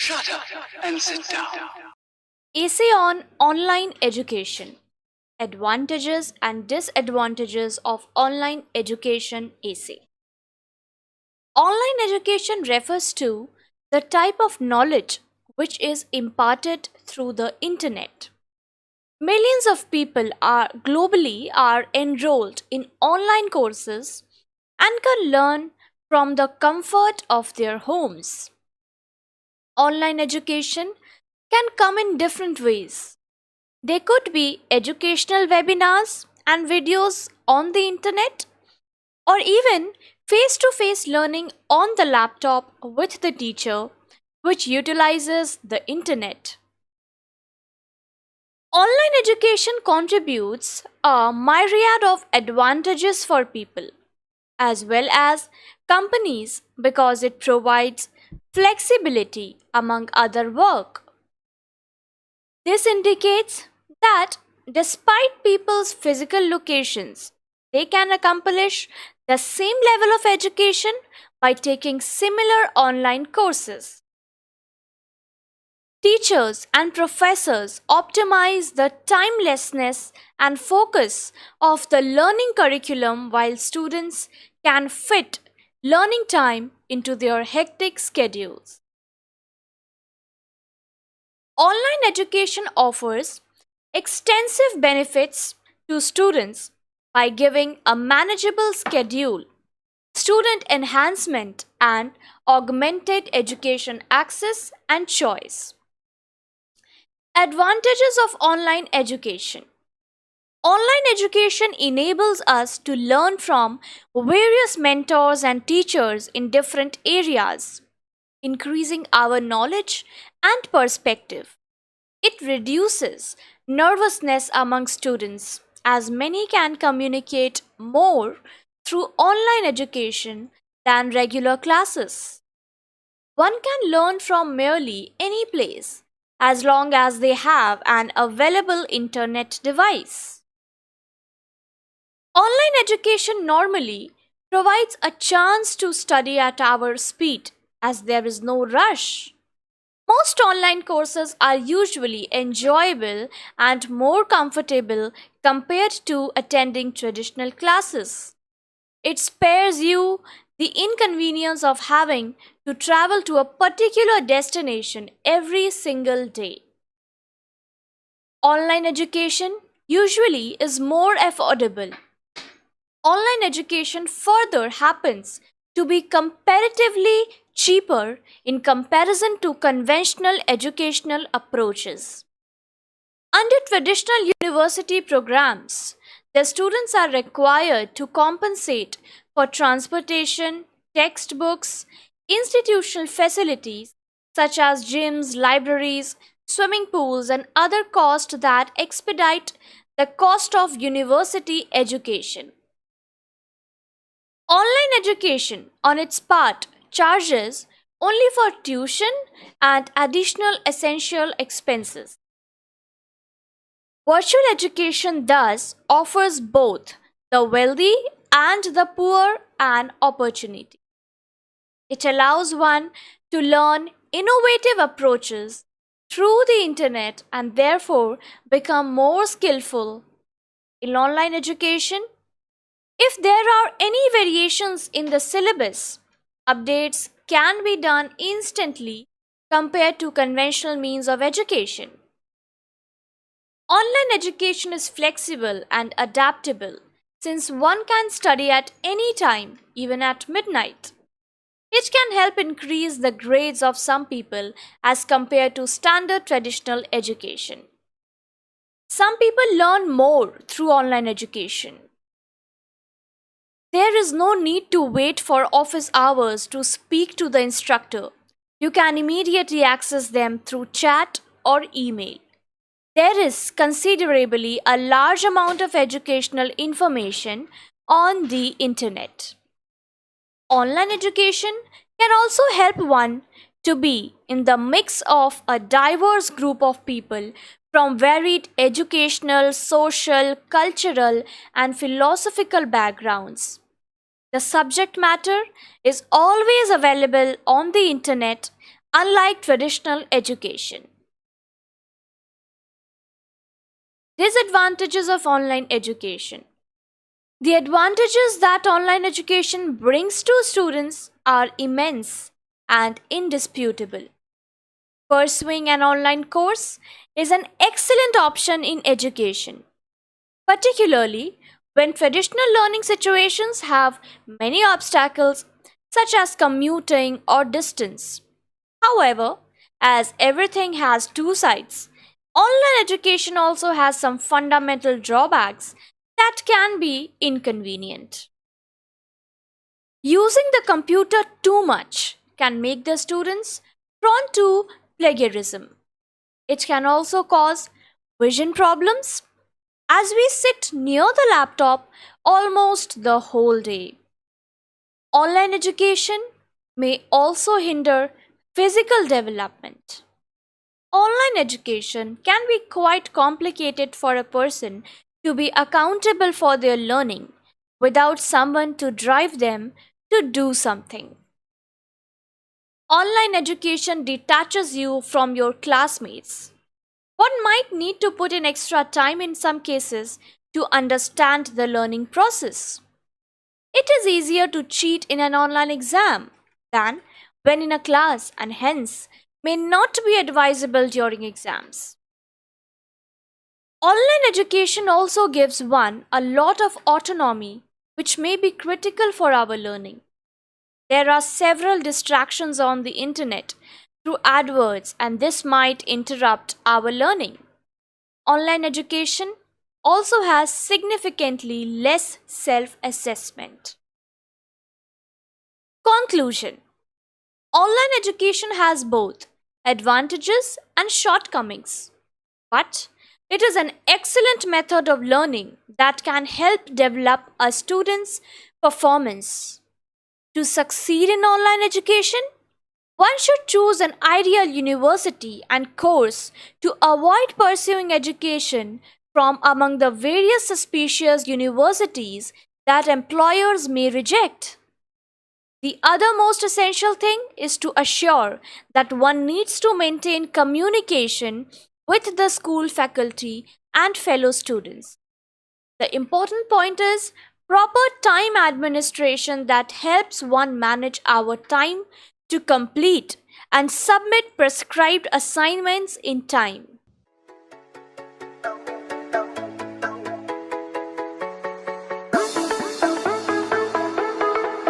Shut up and sit down. Essay on Online Education: Advantages and Disadvantages of Online Education essay. Online education refers to the type of knowledge which is imparted through the internet. Millions of people are globally enrolled in online courses and can learn from the comfort of their homes. Online education can come in different ways. They could be educational webinars and videos on the internet, or even face to face learning on the laptop with the teacher, which utilizes the internet. Online education contributes a myriad of advantages for people as well as companies because it provides flexibility among other work. This indicates that despite people's physical locations, they can accomplish the same level of education by taking similar online courses. Teachers and professors optimize the timelessness and focus of the learning curriculum while students can fit learning time into their hectic schedules. Online education offers extensive benefits to students by giving a manageable schedule, student enhancement, and augmented education access and choice. Advantages of online education. Online education enables us to learn from various mentors and teachers in different areas, increasing our knowledge and perspective. It reduces nervousness among students as many can communicate more through online education than regular classes. One can learn from merely any place as long as they have an available internet device. Online education normally provides a chance to study at our speed as there is no rush. Most online courses are usually enjoyable and more comfortable compared to attending traditional classes. It spares you the inconvenience of having to travel to a particular destination every single day. Online education usually is more affordable. Online education further happens to be comparatively cheaper in comparison to conventional educational approaches. Under traditional university programs, the students are required to compensate for transportation, textbooks, institutional facilities such as gyms, libraries, swimming pools, and other costs that expedite the cost of university education. Online education, on its part, charges only for tuition and additional essential expenses. Virtual education thus offers both the wealthy and the poor an opportunity. It allows one to learn innovative approaches through the internet and therefore become more skillful. In online education, if there are any variations in the syllabus, updates can be done instantly compared to conventional means of education. Online education is flexible and adaptable since one can study at any time, even at midnight. It can help increase the grades of some people as compared to standard traditional education. Some people learn more through online education. There is no need to wait for office hours to speak to the instructor. You can immediately access them through chat or email. There is considerably a large amount of educational information on the internet. Online education can also help one to be in the mix of a diverse group of people from varied educational, social, cultural, and philosophical backgrounds. The subject matter is always available on the internet unlike traditional education. Disadvantages of online education. The advantages that online education brings to students are immense and indisputable. Pursuing an online course is an excellent option in education, particularly when traditional learning situations have many obstacles such as commuting or distance. However, as everything has two sides, online education also has some fundamental drawbacks that can be inconvenient. Using the computer too much can make the students prone to plagiarism. It can also cause vision problems as we sit near the laptop almost the whole day. Online education may also hinder physical development. Online education can be quite complicated for a person to be accountable for their learning without someone to drive them to do something. Online education detaches you from your classmates. One might need to put in extra time in some cases to understand the learning process. It is easier to cheat in an online exam than when in a class and hence may not be advisable during exams. Online education also gives one a lot of autonomy, which may be critical for our learning. There are several distractions on the internet through adverts, and this might interrupt our learning. Online education also has significantly less self assessment. Conclusion. Online education has both advantages and shortcomings, but it is an excellent method of learning that can help develop a student's performance. To succeed in online education, one should choose an ideal university and course to avoid pursuing education from among the various suspicious universities that employers may reject. The other most essential thing is to assure that one needs to maintain communication with the school faculty and fellow students. The important point is proper time administration that helps one manage our time to complete and submit prescribed assignments in time.